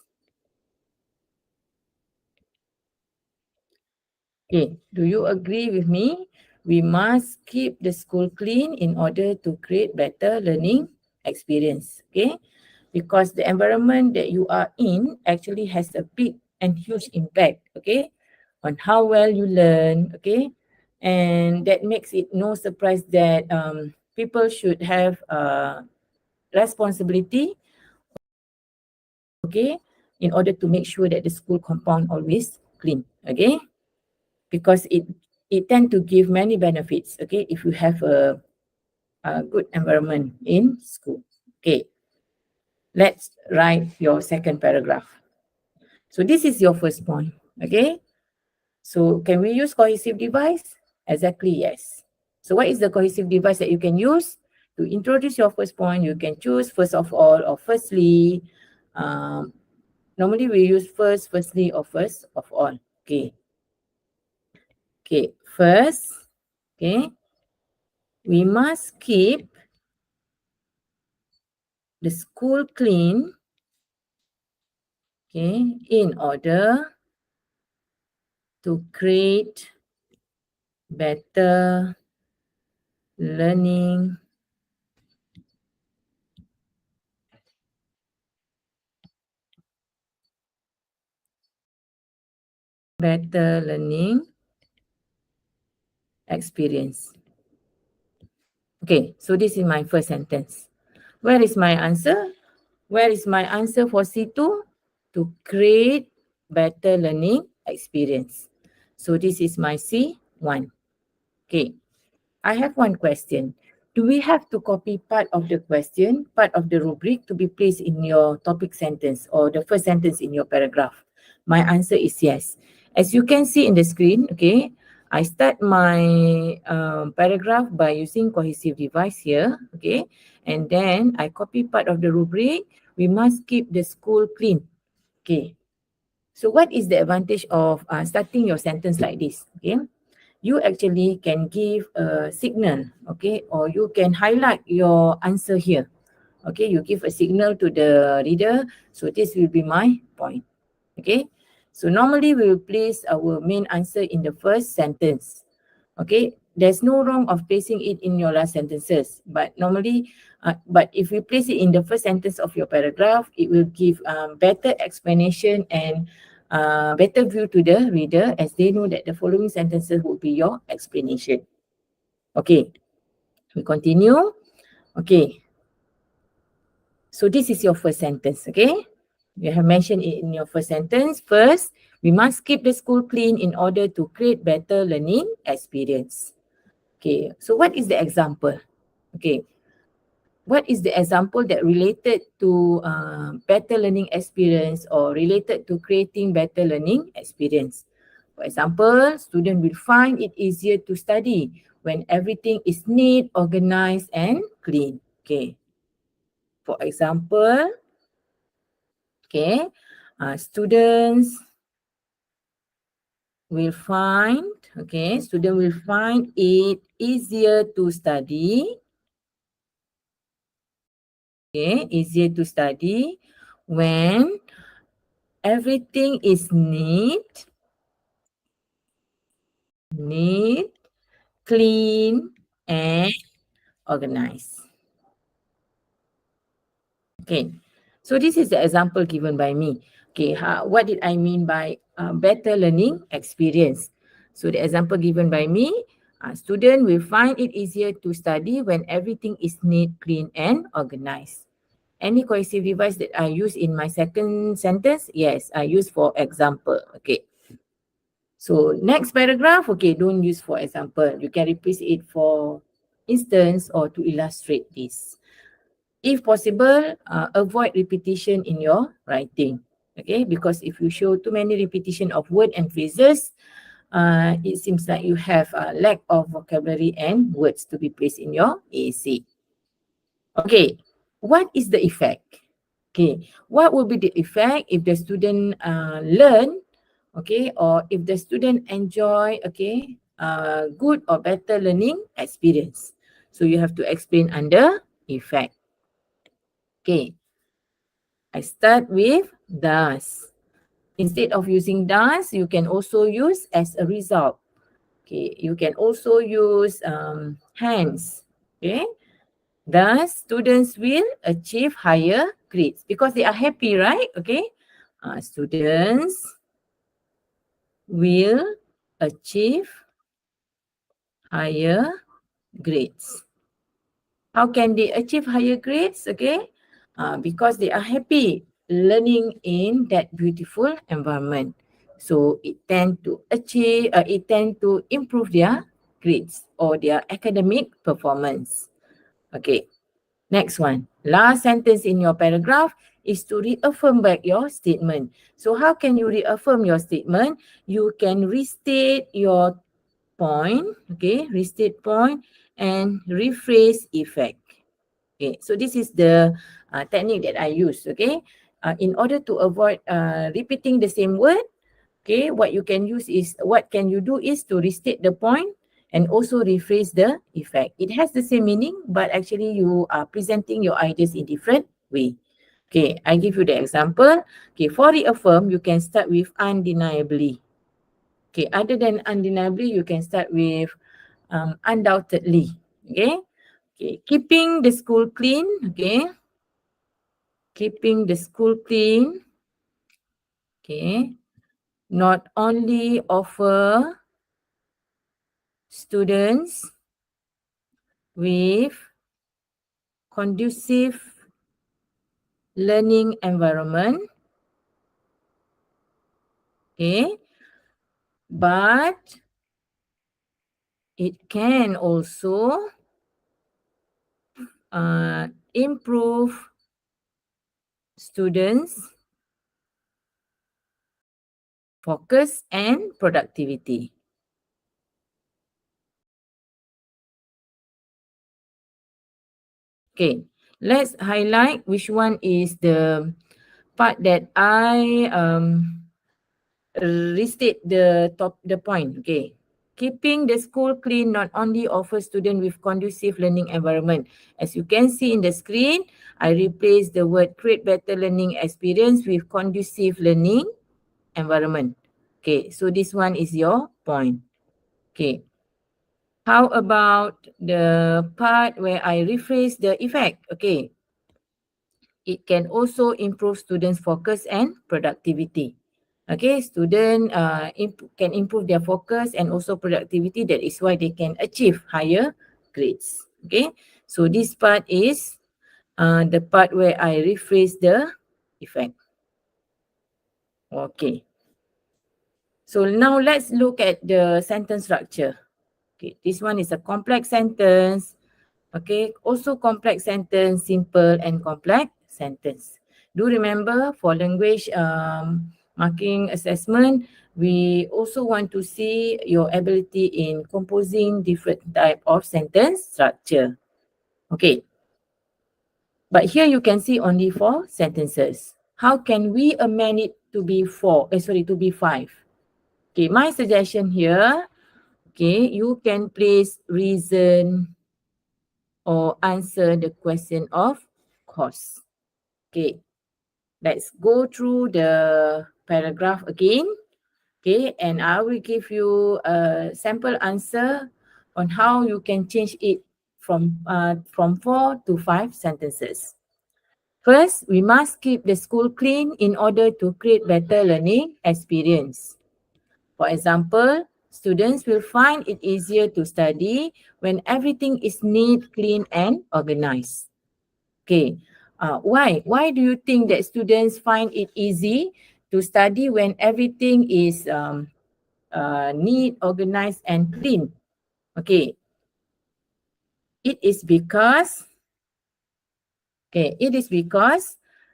Okay, do you agree with me? We must keep the school clean in order to create better learning experience. Okay, because the environment that you are in actually has a big and huge impact. Okay, on how well you learn. Okay, and that makes it no surprise that people should have responsibility. Okay, in order to make sure that the school compound always clean. Okay, because it tend to give many benefits. Okay, if you have a good environment in school. Okay, let's write your second paragraph. So this is your first point. Okay, so can we use cohesive device? Exactly, yes. So what is the cohesive device that you can use to introduce your first point? You can choose first of all or firstly. Normally we use first, firstly, or first of all. Okay. Okay, first, okay, we must keep the school clean, okay, in order to create better learning experience. Okay, so this is my first sentence. Where is my answer? Where is my answer for C2? To create better learning experience. So this is my C1. Okay, I have one question. Do we have to copy part of the question, part of the rubric to be placed in your topic sentence or the first sentence in your paragraph? My answer is yes. As you can see in the screen, okay, I start my paragraph by using cohesive device here, okay, and then I copy part of the rubric. We must keep the school clean, okay. So what is the advantage of starting your sentence like this, okay? You actually can give a signal, okay, or you can highlight your answer here. Okay, you give a signal to the reader. So this will be my point. Okay, so normally we will place our main answer in the first sentence. Okay, there's no wrong of placing it in your last sentences, but normally, but if you place it in the first sentence of your paragraph, it will give better explanation and better view to the reader as they know that the following sentences will be your explanation. Okay, we continue. Okay, so this is your first sentence, okay? You have mentioned it in your first sentence. First, we must keep the school clean in order to create better learning experience. Okay, so what is the example? Okay, what is the example that related to better learning experience or related to creating better learning experience? For example, student will find it easier to study when everything is neat, organized and clean. Okay. For example, okay, students will find, okay, student will find it easier to study, okay, easier to study when everything is neat, clean and organized. Okay, so this is the example given by me. Okay, what did I mean by better learning experience? So the example given by me, student will find it easier to study when everything is neat, clean and organized. Any cohesive device that I use in my second sentence? Yes, I use for example. Okay. So next paragraph, okay, don't use for example. You can replace it for instance or to illustrate this. If possible, avoid repetition in your writing. Okay, because if you show too many repetition of word and phrases, it seems like you have a lack of vocabulary and words to be placed in your essay. Okay, what is the effect? Okay, what will be the effect if the student learn, okay, or if the student enjoy, okay, good or better learning experience? So you have to explain under effect. Okay, I start with thus. Instead of using thus, you can also use as a result. Okay, you can also use hands. Okay, thus students will achieve higher grades because they are happy, right? Okay, students will achieve higher grades. How can they achieve higher grades? Okay, because they are happy learning in that beautiful environment. So it tend to improve their grades or their academic performance. Okay, next one. Last sentence in your paragraph is to reaffirm back your statement. So how can you reaffirm your statement? You can restate your point, okay, restate point and rephrase effect. Okay, so this is the technique that I use, okay. In order to avoid repeating the same word, okay, what you can do is to restate the point and also rephrase the effect. It has the same meaning, but actually you are presenting your ideas in different way. Okay, I give you the example. Okay, for reaffirm, you can start with undeniably. Okay, other than undeniably, you can start with undoubtedly. Okay, okay, keeping the school clean. Okay, keeping the school clean. Okay, not only offer students with conducive learning environment, okay, but it can also improve students' focus and productivity. Okay, let's highlight which one is the part that I restate the point. Okay, keeping the school clean not only offers students with conducive learning environment. As you can see in the screen, I replace the word create better learning experience with conducive learning environment. Okay, so this one is your point. Okay, how about the part where I rephrase the effect? Okay, it can also improve students' focus and productivity. Okay, student can improve their focus and also productivity. That is why they can achieve higher grades. Okay, so this part is the part where I rephrase the effect. Okay, so now let's look at the sentence structure. Okay, this one is a complex sentence. Okay, also complex sentence, simple and complex sentence. Do remember for language marking assessment, we also want to see your ability in composing different type of sentence structure. Okay, but here you can see only 4 sentences. How can we amend it to be to be 5? Okay, my suggestion here, okay, you can place reason or answer the question of course. Okay, let's go through the paragraph again. Okay, and I will give you a sample answer on how you can change it from 4 to 5 sentences. First, we must keep the school clean in order to create better learning experience. For example, students will find it easier to study when everything is neat, clean and organized. Okay, why? Why do you think that students find it easy to study when everything is neat, organized and clean? Okay, it is because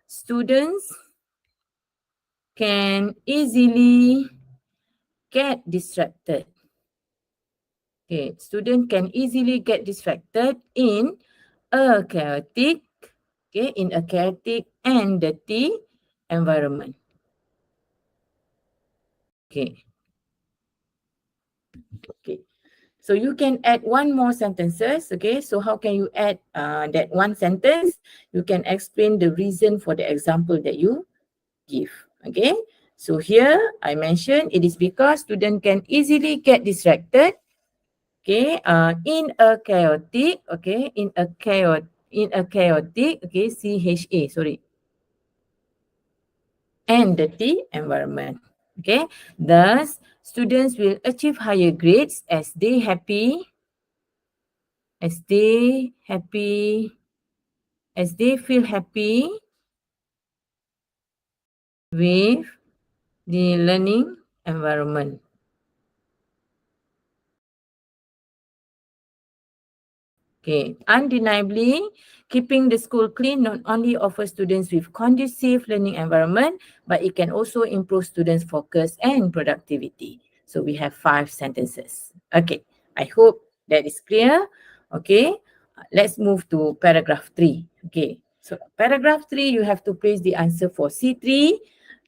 students can easily get distracted. Okay, student can easily get distracted in a chaotic and dirty environment. Okay. Okay. So you can add one more sentences. Okay. So how can you add that one sentence? You can explain the reason for the example that you give. Okay. So here I mentioned it is because student can easily get distracted Okay, in a chaotic, okay, in a chaotic, okay, CHA, sorry, and dirty environment. Okay, thus students will achieve higher grades as they feel happy with the learning environment. Okay, undeniably, keeping the school clean not only offers students with conducive learning environment, but it can also improve students' focus and productivity. So we have 5 sentences. Okay, I hope that is clear. Okay, let's move to paragraph 3. Okay, so paragraph 3, you have to place the answer for C3,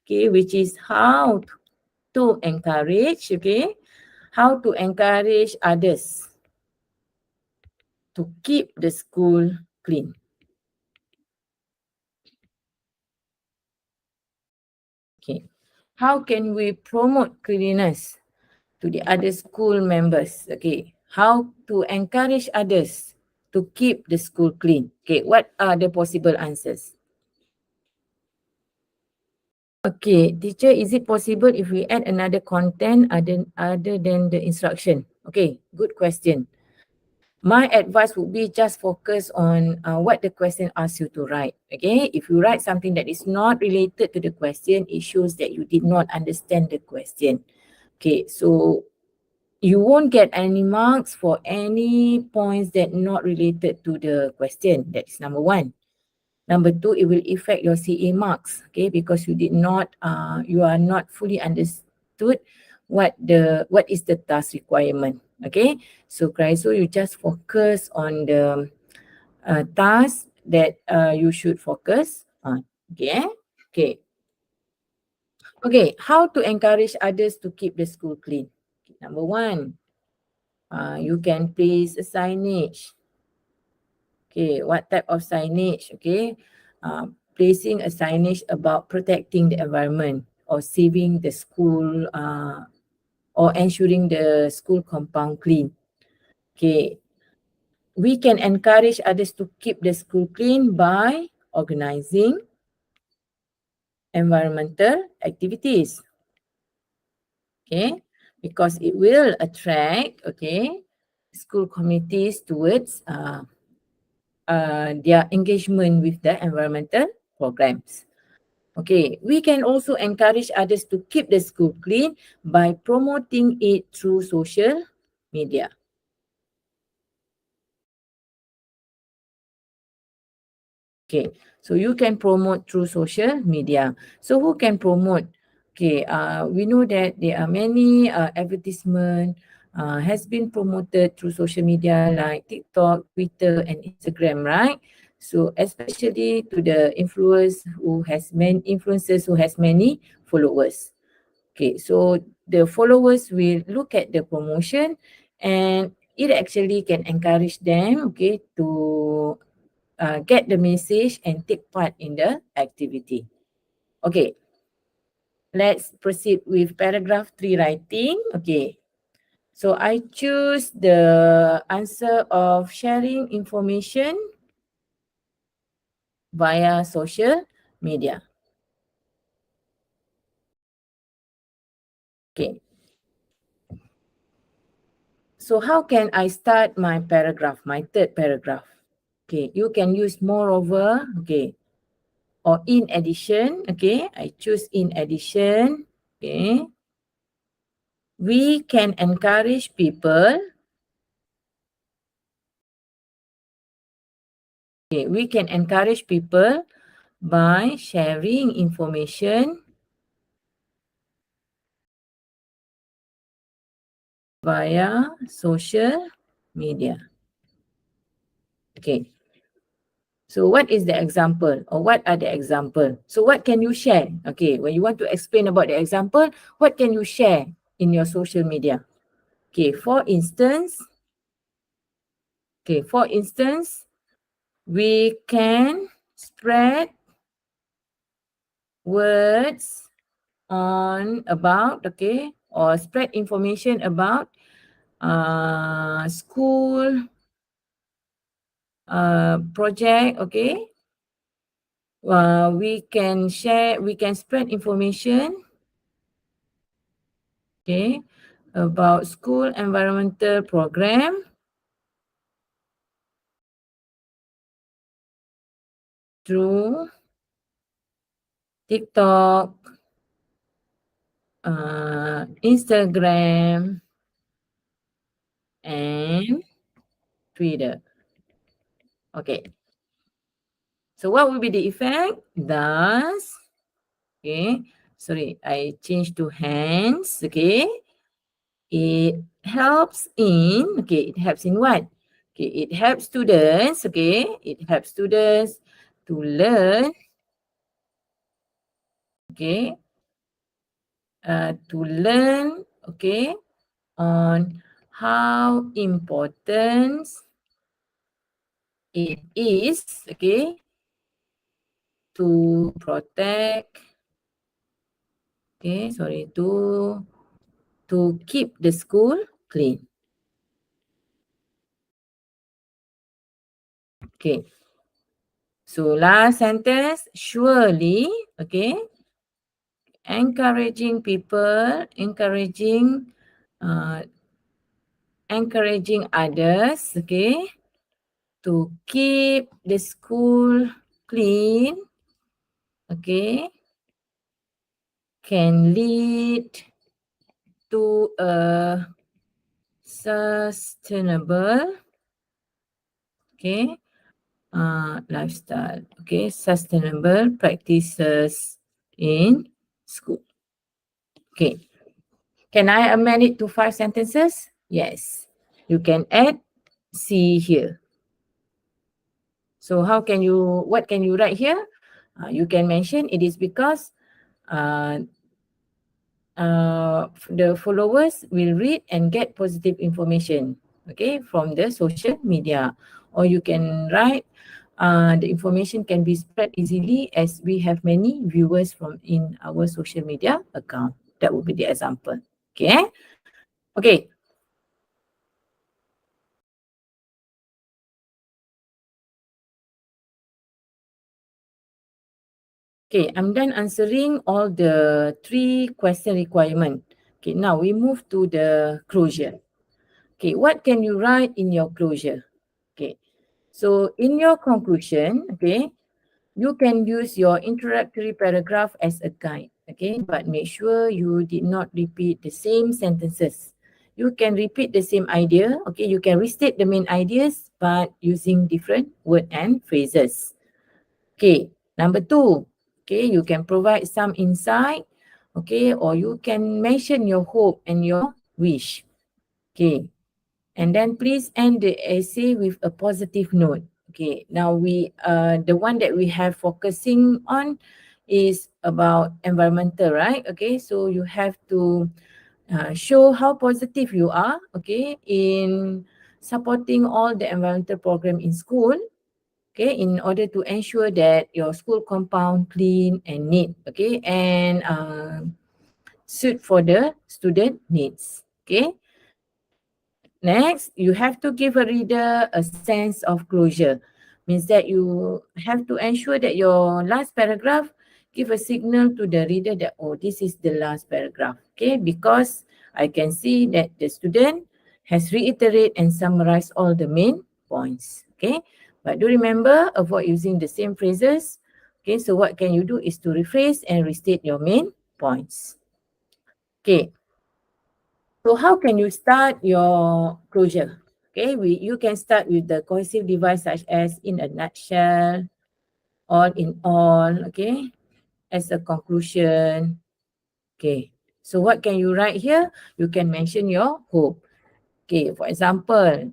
okay, which is how to encourage, okay, how to encourage others to keep the school clean. Okay. How can we promote cleanliness to the other school members? Okay. How to encourage others to keep the school clean? Okay. What are the possible answers? Okay. Teacher, is it possible if we add another content other than the instruction? Okay. Good question. My advice would be just focus on what the question asks you to write. Okay, if you write something that is not related to the question, it shows that you did not understand the question. Okay, so you won't get any marks for any points that not related to the question. That is number one. Number two, it will affect your CA marks. Okay, because you are not fully understood what is the task requirement. Okay, so you just focus on the task that you should focus on. Okay, okay, okay. How to encourage others to keep the school clean? Okay, number one, you can place a signage. Okay, what type of signage? Okay, placing a signage about protecting the environment or saving the school or ensuring the school compound clean. Okay, we can encourage others to keep the school clean by organizing environmental activities. Okay, because it will attract, okay, school committees towards their engagement with the environmental programs. Okay, we can also encourage others to keep the school clean by promoting it through social media. Okay, so you can promote through social media. So who can promote? Okay, we know that there are many advertisement has been promoted through social media like TikTok, Twitter, and Instagram, right? So especially to the influencers who has many followers. Okay, so the followers will look at the promotion and it actually can encourage them, okay, to get the message and take part in the activity. Okay, let's proceed with paragraph 3 writing. Okay, so I choose the answer of sharing information via social media. Okay, so how can I start my paragraph, my third paragraph? Okay, you can use moreover, okay, or in addition. Okay, I choose in addition. Okay, we can encourage people. Okay, we can encourage people by sharing information via social media. Okay, so what is the example or what are the example? So what can you share? Okay, when you want to explain about the example, what can you share in your social media? Okay, for instance, we can spread words on about, okay, or spread information about school project, okay. We can spread information, okay, about school environmental program through TikTok, Instagram, and Twitter. Okay. So what will be the effect? Thus, okay, sorry, I changed to hands, okay. It helps in, okay, it helps in what? Okay, it helps students, okay, it helps students to learn, okay, okay, on how important it is, okay, to protect, okay, sorry, to keep the school clean. Okay. So last sentence, surely, okay, encouraging people, encouraging others, okay, to keep the school clean, okay, can lead to a sustainable, okay, lifestyle, okay, sustainable practices in school. Okay. Can I amend it to 5 sentences? Yes. You can add C here. So what can you write here? You can mention it is because the followers will read and get positive information, okay, from the social media. Or you can write the information can be spread easily as we have many viewers from in our social media account. That would be the example. Okay. Okay. Okay, I'm done answering all the 3 question requirement. Okay, now we move to the closure. Okay, what can you write in your closure? Okay, so in your conclusion, okay, you can use your introductory paragraph as a guide. Okay, but make sure you did not repeat the same sentences. You can repeat the same idea. Okay, you can restate the main ideas but using different word and phrases. Okay, number 2, okay, you can provide some insight, okay, or you can mention your hope and your wish. Okay, and then please end the essay with a positive note. Okay, now the one that we have focusing on is about environmental, right? Okay, so you have to show how positive you are, okay, in supporting all the environmental program in school. Okay, in order to ensure that your school compound clean and neat, okay, and suit for the student needs. Okay. Next, you have to give a reader a sense of closure. Means that you have to ensure that your last paragraph give a signal to the reader that, oh, this is the last paragraph. Okay, because I can see that the student has reiterated and summarized all the main points. Okay, but do remember, avoid using the same phrases. Okay, so what can you do is to rephrase and restate your main points. Okay, so how can you start your closure? Okay, you can start with the cohesive device such as in a nutshell, all in all, okay, as a conclusion. Okay, so what can you write here? You can mention your hope. Okay, for example,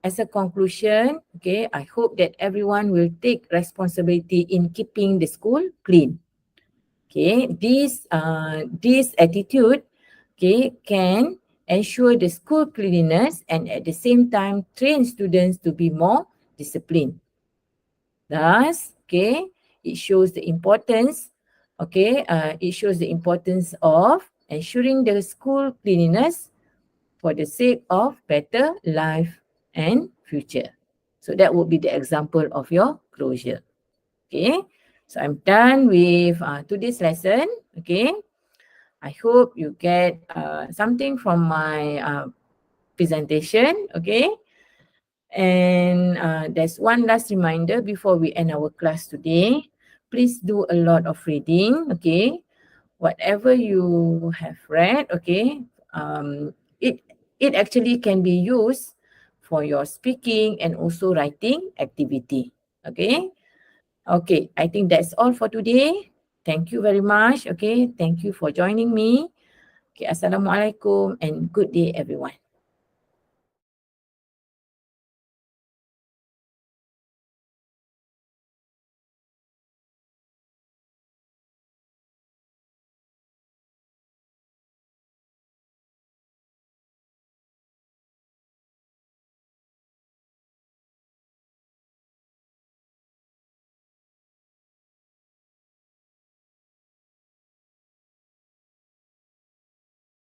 as a conclusion, okay, I hope that everyone will take responsibility in keeping the school clean. Okay, this attitude, okay, can ensure the school cleanliness and at the same time train students to be more disciplined. Thus, okay, it shows the importance, okay, it shows the importance of ensuring the school cleanliness, for the sake of better life and future. So that would be the example of your closure. Okay, so I'm done with today's lesson. Okay, I hope you get something from my presentation. Okay, and there's one last reminder before we end our class today. Please do a lot of reading. Okay, whatever you have read. Okay, it actually can be used for your speaking and also writing activity. Okay. Okay, I think that's all for today. Thank you very much. Okay, thank you for joining me. Okay, Assalamualaikum and good day everyone.